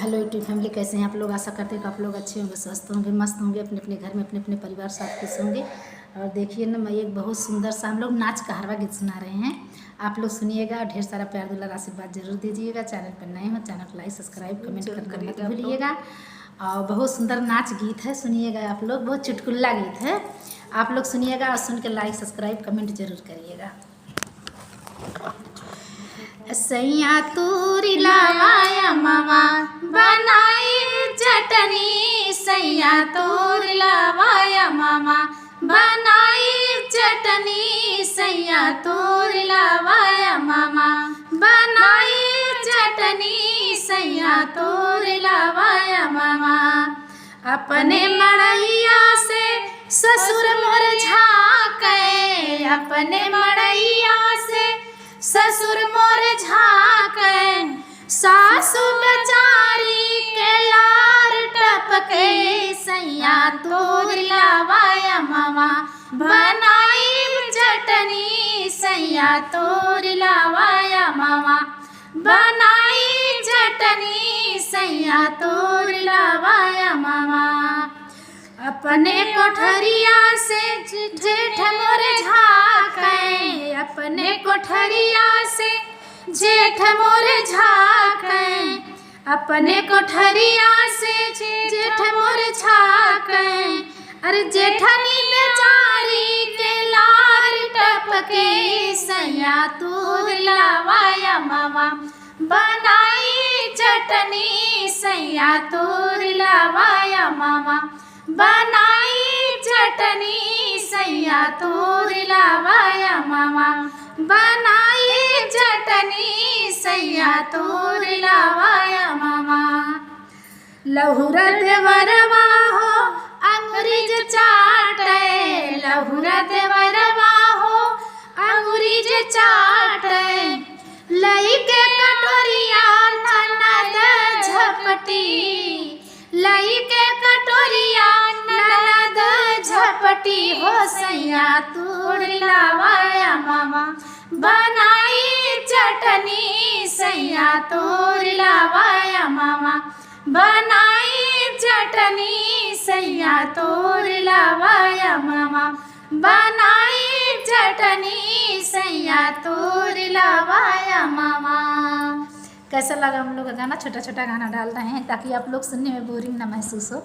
Hello YouTube family, कैसे हैं आप लोग। आशा करते हैं कि आप लोग अच्छे होंगे, स्वस्थ होंगे, मस्त होंगे, अपने अपने घर में अपने अपने परिवार साथ खुश होंगे। और देखिए ना, मैं एक बहुत सुंदर सा हम लोग नाच कहरवा गीत सुना रहे हैं। आप लोग सुनिएगा और ढेर सारा प्यार दुलार आशीर्वाद जरूर दीजिएगा। चैनल पर नए हो, चैनल को लाइक सब्सक्राइब कमेंट करना मत भूलिएगा। और बहुत सुंदर नाच गीत है, सुनिएगा आप लोग। बहुत चुटकुल्ला गीत है, आप लोग सुनिएगा और सुन के लाइक सब्सक्राइब कमेंट जरूर करिएगा। सैया तूरी लावाया मामा बनाई चटनी, सैया तूरी लावाया मामा बनाई चटनी, सैया तूरी लावाया मामा बनाई चटनी, सैया तूरी लावाया मामा। अपने मड़ैया से ससुर मोर झाके, अपने मड़ैया से ससुर मोर झाके, सासु बेचारी के लार टपके, सैया तूरी लावाया मामा बनाई चटनी, सैया तूरी लावाया मामा बनाई चटनी, सैया तूरी लावाया मामा। अपने कोठरिया से जेठ मोर झाके, अपने कोठरिया से जेठ मोर झाके, अपने कोठरिया से जेठ मोर झाके, अरे जेठनी बेचारी के लार टपके, सैया तूरी लावाया मामा बनाई चटनी, सैया तूरी लावाया मामा बनाई चटनी, सैया तूरी लावाया मामा बनाई चटनी, सैया तूरी लावाया मामा। लहुरा देवरवा हो अंगुरीज चाटे, लहुरा देवरवा हो अंगुरीज चाटे, लई के कटोरिया ननद झपटी, लई के कटोरिया ननद झपटी, हो सैया तूरी लावाया मामा बनाई चटनी, सैया तूरी लावाया मामा बनाई चटनी, सैया तूरी लावाया मामा बनाई चटनी, सैया तूरी लावाया मामा। कैसा लगा हम लोग का गाना? छोटा छोटा गाना डाल रहे हैं ताकि आप लोग सुनने में बोरिंग ना महसूस हो।